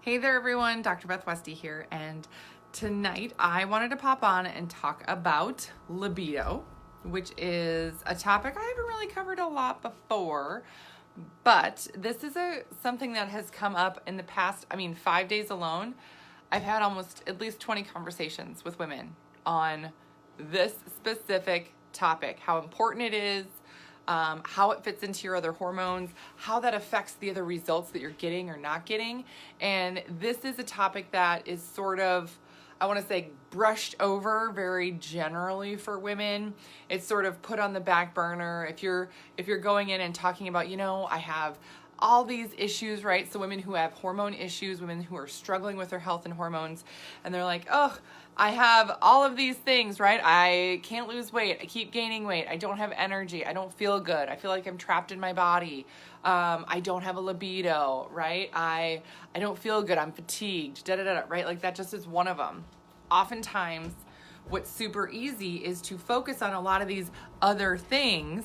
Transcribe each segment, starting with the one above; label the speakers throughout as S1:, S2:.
S1: Hey there everyone, Dr. Beth Westy here, and tonight I wanted to pop on and talk about libido, which is a topic I haven't really covered a lot before, but this is something that has come up in the past, 5 days alone. I've had almost at least 20 conversations with women on this specific topic, how important it is, how it fits into your other hormones, how that affects the other results that you're getting or not getting. And this is a topic that is sort of, I want to say, brushed over very generally for women. It's sort of put on the back burner. If you're going in and talking about, I have all these issues, right? So women who have hormone issues, women who are struggling with their health and hormones, and they're like, oh, I have all of these things, right? I can't lose weight. I keep gaining weight. I don't have energy. I don't feel good. I feel like I'm trapped in my body. I don't have a libido, right? I don't feel good. I'm fatigued, right? Like that just is one of them. Oftentimes, what's super easy is to focus on a lot of these other things,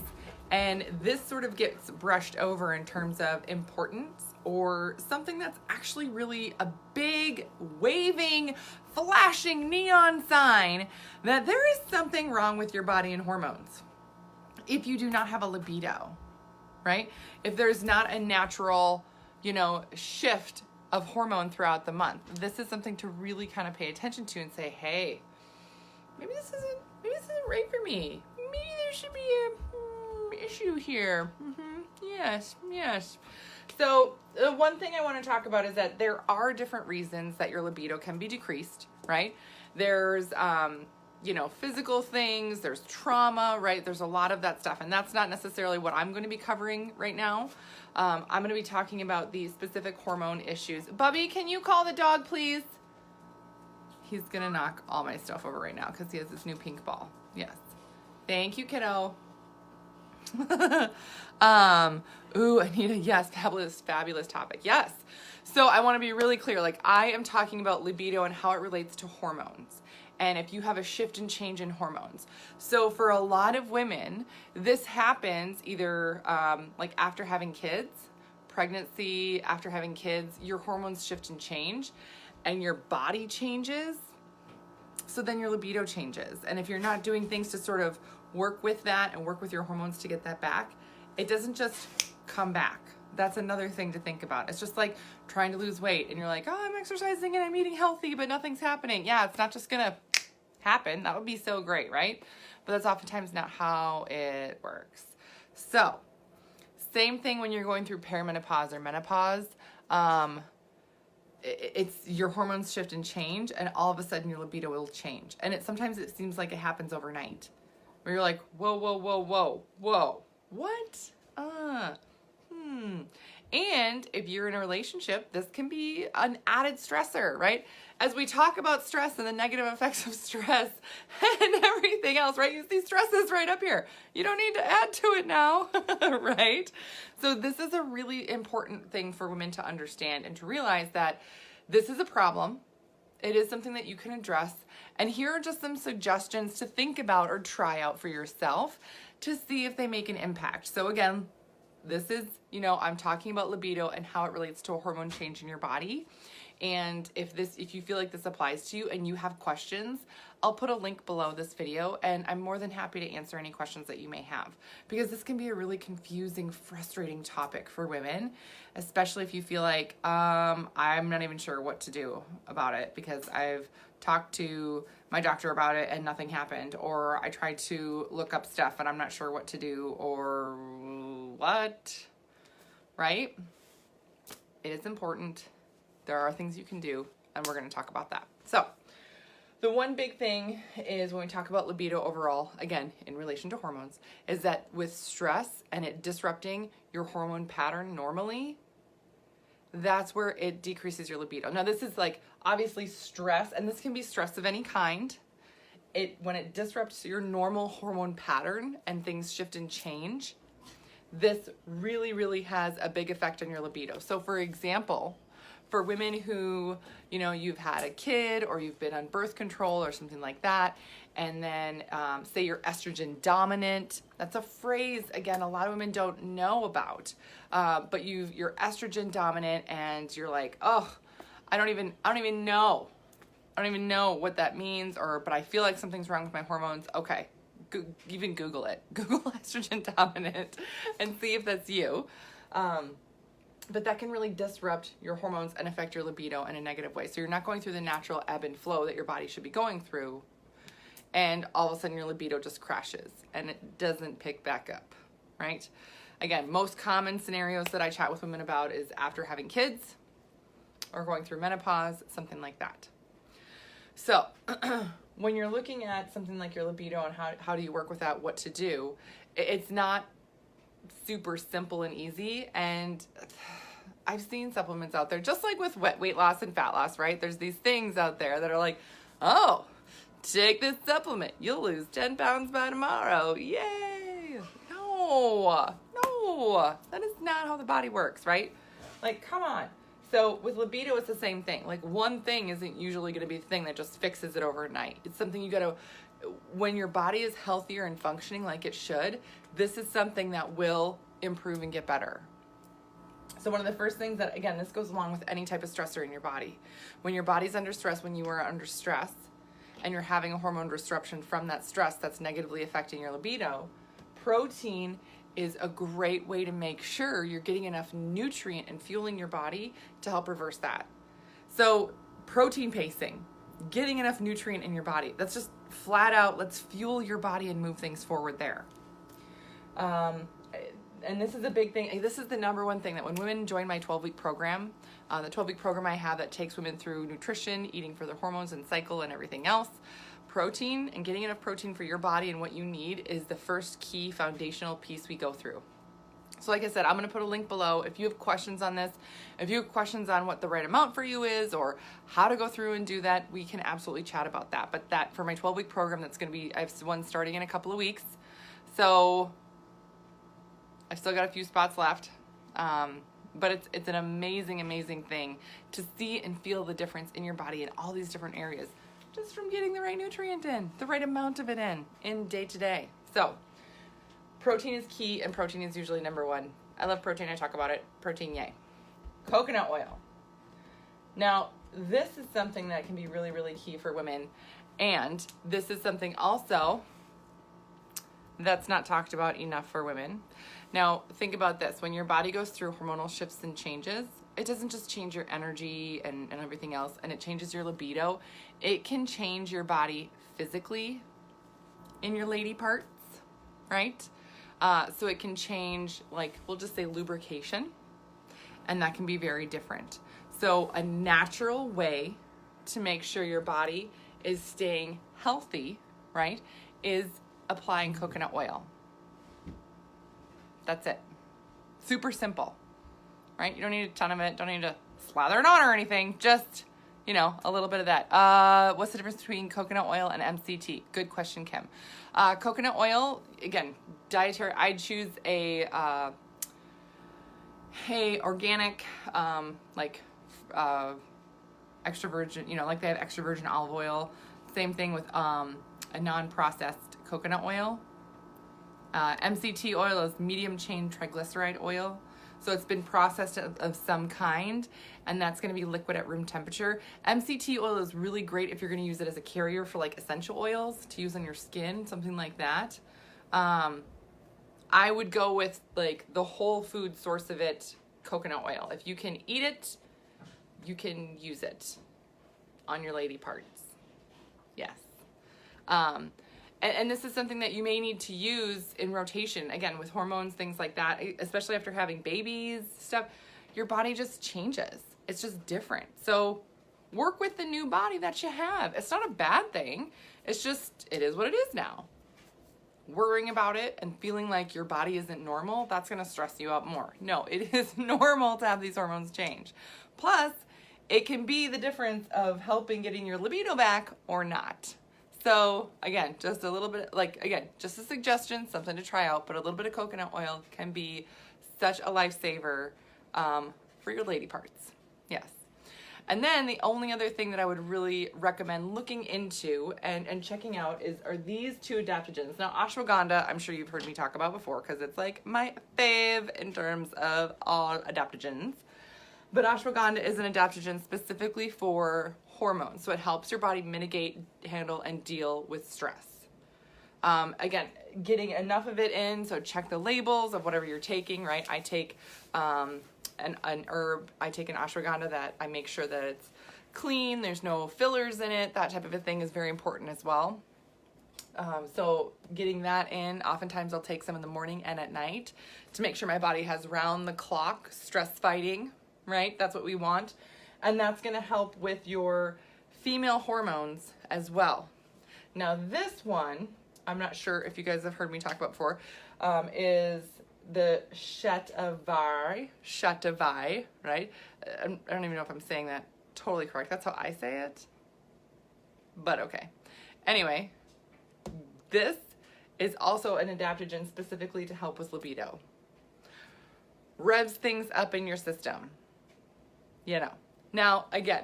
S1: and this sort of gets brushed over in terms of importance or something that's actually really a big, waving, flashing neon sign that there is something wrong with your body and hormones. If you do not have a libido, right? If there's not a natural, shift of hormone throughout the month, this is something to really kind of pay attention to and say, hey, maybe this isn't right for me. Maybe there should be a issue here. Yes. So the one thing I want to talk about is that there are different reasons that your libido can be decreased, right? There's, physical things, there's trauma, right? There's a lot of that stuff. And that's not necessarily what I'm going to be covering right now. I'm going to be talking about the specific hormone issues. Bubby, can you call the dog, please? He's going to knock all my stuff over right now because he has this new pink ball. Yes. Thank you, kiddo. Anita, yes, fabulous topic. Yes. So I want to be really clear. Like, I am talking about libido and how it relates to hormones. And if you have a shift and change in hormones. So for a lot of women, this happens either like after having kids, pregnancy, after having kids, your hormones shift and change and your body changes. So then your libido changes. And if you're not doing things to sort of work with that and work with your hormones to get that back, it doesn't just come back. That's another thing to think about. It's just like trying to lose weight and you're like, oh, I'm exercising and I'm eating healthy, but nothing's happening. Yeah, it's not just gonna happen. That would be so great, right? But that's oftentimes not how it works. So same thing when you're going through perimenopause or menopause. It's your hormones shift and change, and all of a sudden your libido will change. And sometimes it seems like it happens overnight, where you're like, whoa, what? And if you're in a relationship, this can be an added stressor, right? As we talk about stress and the negative effects of stress and everything else, right? You see stresses right up here. You don't need to add to it now, right? So this is a really important thing for women to understand and to realize that this is a problem. It is something that you can address. And here are just some suggestions to think about or try out for yourself to see if they make an impact. So again, this is, I'm talking about libido and how it relates to a hormone change in your body. And if you feel like this applies to you and you have questions, I'll put a link below this video and I'm more than happy to answer any questions that you may have, because this can be a really confusing, frustrating topic for women, especially if you feel like, I'm not even sure what to do about it because I've talked to my doctor about it and nothing happened, or I tried to look up stuff and I'm not sure what to do, or what, right? It is important. There are things you can do, and we're going to talk about that. So the one big thing is when we talk about libido overall, again, in relation to hormones, is that with stress and it disrupting your hormone pattern normally, that's where it decreases your libido. Now, this is like obviously stress, and this can be stress of any kind. When it disrupts your normal hormone pattern and things shift and change, this really, really has a big effect on your libido. So for example, for women who, you've had a kid or you've been on birth control or something like that, and then say you're estrogen dominant. That's a phrase, again, a lot of women don't know about, but you're estrogen dominant and you're like, oh, I don't even know what that means, but I feel like something's wrong with my hormones. Okay, even Google it. Google estrogen dominant and see if that's you. But that can really disrupt your hormones and affect your libido in a negative way. So you're not going through the natural ebb and flow that your body should be going through. And all of a sudden your libido just crashes and it doesn't pick back up, right? Again, most common scenarios that I chat with women about is after having kids or going through menopause, something like that. So when you're looking at something like your libido and how do you work with that, what to do, it's not super simple and easy. And I've seen supplements out there, just like with weight loss and fat loss, right? There's these things out there that are like, oh, take this supplement, you'll lose 10 pounds by tomorrow. Yay! No, that is not how the body works, right? Like, come on. So with libido, it's the same thing. Like, one thing isn't usually going to be the thing that just fixes it overnight. It's something you got to, when your body is healthier and functioning like it should, this is something that will improve and get better. So one of the first things that, again, this goes along with any type of stressor in your body. When your body's under stress, when you are under stress, and you're having a hormone disruption from that stress that's negatively affecting your libido, protein is a great way to make sure you're getting enough nutrient and fueling your body to help reverse that. So protein pacing, getting enough nutrient in your body, that's just flat out, let's fuel your body and move things forward there. And this is a big thing. This is the number one thing that when women join my 12-week program, the 12-week program I have that takes women through nutrition, eating for their hormones and cycle and everything else, protein and getting enough protein for your body and what you need is the first key foundational piece we go through. So like I said, I'm going to put a link below. If you have questions on this, if you have questions on what the right amount for you is or how to go through and do that, we can absolutely chat about that. But that for my 12-week program, that's going to be, I have one starting in a couple of weeks. So I've still got a few spots left. But it's an amazing, amazing thing to see and feel the difference in your body in all these different areas, just from getting the right nutrient in, the right amount of it in day to day. So protein is key, and protein is usually number one. I love protein. I talk about it. Protein, yay. Coconut oil. Now, this is something that can be really, really key for women, and this is something also that's not talked about enough for women. Now, think about this. When your body goes through hormonal shifts and changes, it doesn't just change your energy and everything else, and it changes your libido. It can change your body physically in your lady parts, right? So it can change, like, we'll just say lubrication, and that can be very different. So a natural way to make sure your body is staying healthy, right, is applying coconut oil. That's it. Super simple, right? You don't need a ton of it. Don't need to slather it on or anything. Just, a little bit of that. What's the difference between coconut oil and MCT? Good question, Kim. Coconut oil, again, dietary. I'd choose a organic, extra virgin, like they have extra virgin olive oil. Same thing with a non-processed coconut oil. MCT oil is medium chain triglyceride oil. So it's been processed of some kind, and that's going to be liquid at room temperature. MCT oil is really great if you're going to use it as a carrier for like essential oils to use on your skin, something like that. I would go with like the whole food source of it, coconut oil. If you can eat it, you can use it on your lady parts. Yes. And this is something that you may need to use in rotation, again, with hormones, things like that, especially after having babies, stuff. Your body just changes. It's just different. So work with the new body that you have. It's not a bad thing. It's just, it is what it is now. Worrying about it and feeling like your body isn't normal, that's going to stress you out more. No, it is normal to have these hormones change. Plus, it can be the difference of helping getting your libido back or not. So again, just a little bit, just a suggestion, something to try out, but a little bit of coconut oil can be such a lifesaver for your lady parts. Yes. And then the only other thing that I would really recommend looking into and checking out are these two adaptogens. Now, ashwagandha, I'm sure you've heard me talk about before because it's like my fave in terms of all adaptogens. But ashwagandha is an adaptogen specifically for hormones. So it helps your body mitigate, handle, and deal with stress. Again, getting enough of it in, so check the labels of whatever you're taking, right? I take an herb, I take an ashwagandha that I make sure that it's clean, there's no fillers in it, that type of a thing is very important as well. So getting that in, oftentimes I'll take some in the morning and at night to make sure my body has round the clock stress fighting, right? That's what we want. And that's going to help with your female hormones as well. Now this one, I'm not sure if you guys have heard me talk about before, is the Shatavari, right? I don't even know if I'm saying that totally correct. That's how I say it. But okay. Anyway, this is also an adaptogen specifically to help with libido. Revs things up in your system. You know. Now, again,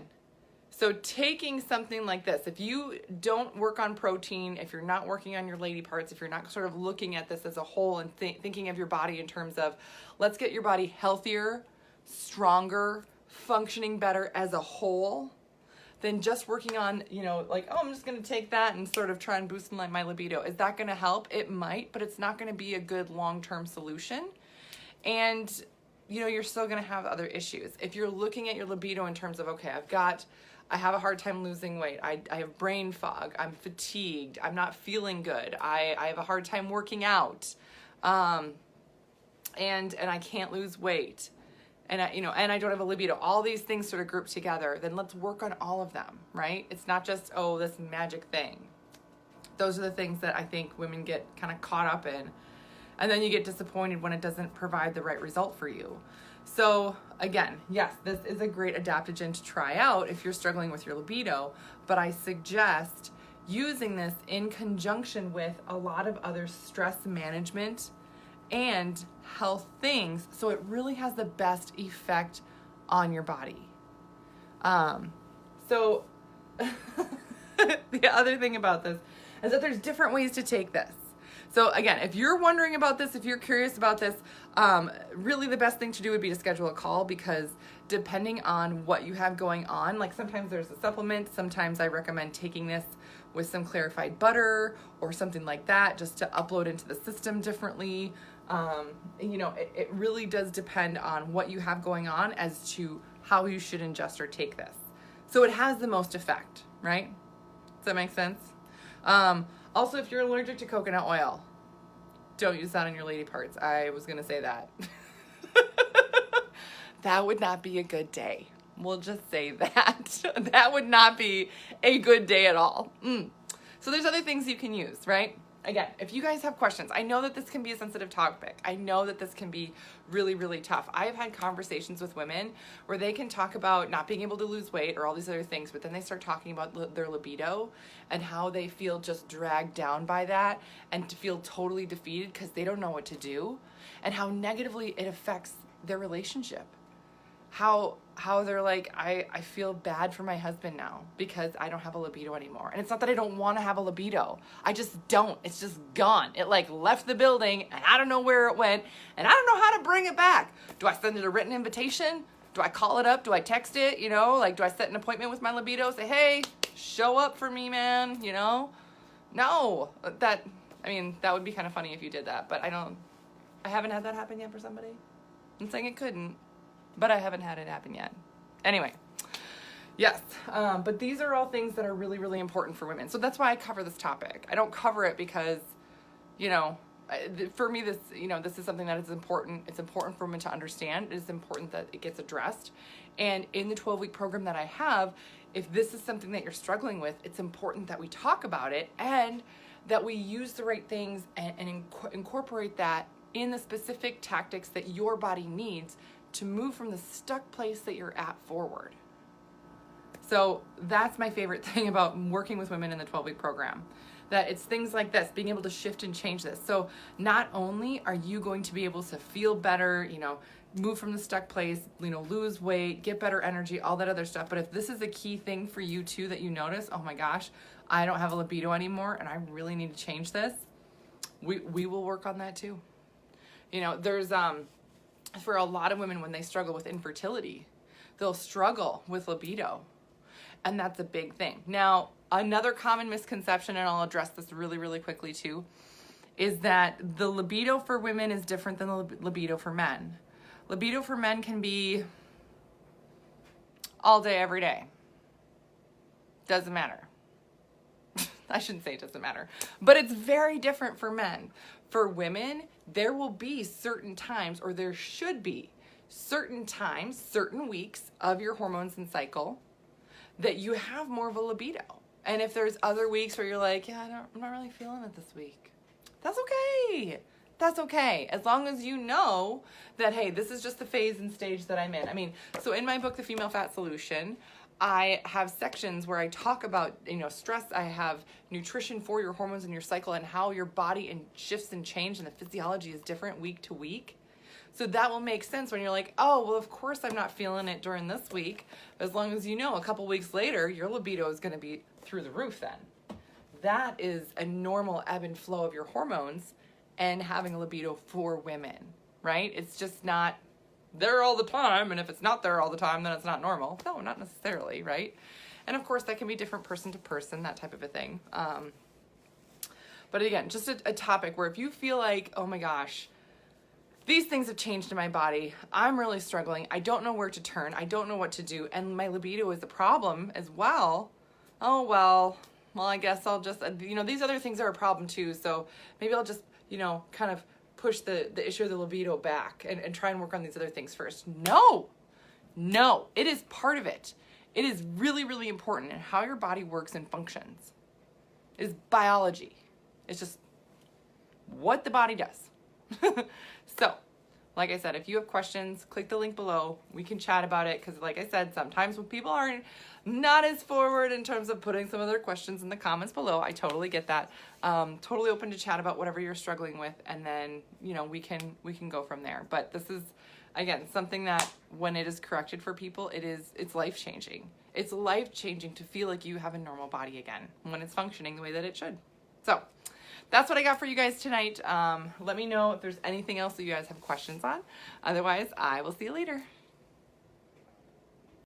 S1: so taking something like this, if you don't work on protein, if you're not working on your lady parts, if you're not sort of looking at this as a whole and thinking of your body in terms of, let's get your body healthier, stronger, functioning better as a whole, then just working on, you know, like, oh, I'm just going to take that and sort of try and boost my libido. Is that going to help? It might, but it's not going to be a good long-term solution. And, you know, you're still going to have other issues. If you're looking at your libido in terms of, okay, I have a hard time losing weight. I have brain fog. I'm fatigued. I'm not feeling good. I have a hard time working out. And I can't lose weight. And I don't have a libido. All these things sort of grouped together. Then let's work on all of them, right? It's not just, oh, this magic thing. Those are the things that I think women get kind of caught up in. And then you get disappointed when it doesn't provide the right result for you. So again, yes, this is a great adaptogen to try out if you're struggling with your libido, but I suggest using this in conjunction with a lot of other stress management and health things, so it really has the best effect on your body. So the other thing about this is that there's different ways to take this. So again, if you're wondering about this, if you're curious about this, really the best thing to do would be to schedule a call, because depending on what you have going on, like sometimes there's a supplement, sometimes I recommend taking this with some clarified butter or something like that just to upload into the system differently. It really does depend on what you have going on as to how you should ingest or take this. So it has the most effect, right? Does that make sense? Also, if you're allergic to coconut oil, don't use that on your lady parts. I was going to say that. That would not be a good day. We'll just say that. That would not be a good day at all. So there's other things you can use, right? Again, if you guys have questions, I know that this can be a sensitive topic. I know that this can be really, really tough. I have had conversations with women where they can talk about not being able to lose weight or all these other things, but then they start talking about their libido and how they feel just dragged down by that and to feel totally defeated because they don't know what to do, and how negatively it affects their relationship. How they're like, I feel bad for my husband now because I don't have a libido anymore. And it's not that I don't want to have a libido. I just don't. It's just gone. It like left the building and I don't know where it went and I don't know how to bring it back. Do I send it a written invitation? Do I call it up? Do I text it? Do I set an appointment with my libido? Say, hey, show up for me, man, No, that would be kind of funny if you did that, but I haven't had that happen yet for somebody. I'm saying it couldn't. But I haven't had it happen yet. Anyway, yes, but these are all things that are really, really important for women. So that's why I cover this topic. I don't cover it because, for me, this is something that is important. It's important for women to understand. It is important that it gets addressed. And in the 12-week program that I have, if this is something that you're struggling with, it's important that we talk about it and that we use the right things and incorporate that in the specific tactics that your body needs to move from the stuck place that you're at forward. So that's my favorite thing about working with women in the 12-week program, that it's things like this, being able to shift and change this. So not only are you going to be able to feel better, move from the stuck place, lose weight, get better energy, all that other stuff, but if this is a key thing for you too that you notice, oh my gosh, I don't have a libido anymore and I really need to change this, we will work on that too. There's for a lot of women when they struggle with infertility, they'll struggle with libido. And that's a big thing. Now, another common misconception, and I'll address this really, really quickly too, is that the libido for women is different than the libido for men. Libido for men can be all day, every day. Doesn't matter. I shouldn't say it doesn't matter, but it's very different for men. For women, there will be certain times, or there should be certain times, certain weeks of your hormones and cycle that you have more of a libido. And if there's other weeks where you're like, yeah, I'm not really feeling it this week, that's okay. That's okay. As long as you know that, hey, this is just the phase and stage that I'm in. I mean, so in my book, The Female Fat Solution, I have sections where I talk about, stress. I have nutrition for your hormones and your cycle and how your body shifts and change and the physiology is different week to week. So that will make sense when you're like, oh, well, of course I'm not feeling it during this week. As long as you know a couple weeks later, your libido is going to be through the roof then. That is a normal ebb and flow of your hormones and having a libido for women, right? It's just not there all the time, and if it's not there all the time, then it's not normal. No, not necessarily, right? And of course, that can be different person to person, that type of a thing. But again, just a topic where if you feel like, oh my gosh, these things have changed in my body, I'm really struggling, I don't know where to turn, I don't know what to do, and my libido is a problem as well, oh well, I guess I'll just, these other things are a problem too, so maybe I'll just, kind of push the issue of the libido back and try and work on these other things first. No, it is part of it. It is really, really important in how your body works and functions. It is biology. It's just what the body does. So, like I said, if you have questions, click the link below. We can chat about it because, like I said, sometimes when people are not as forward in terms of putting some of their questions in the comments below, I totally get that. Totally open to chat about whatever you're struggling with, and then we can go from there. But this is, again, something that when it is corrected for people, it's life changing. It's life changing to feel like you have a normal body again when it's functioning the way that it should. So that's what I got for you guys tonight. Let me know if there's anything else that you guys have questions on. Otherwise, I will see you later.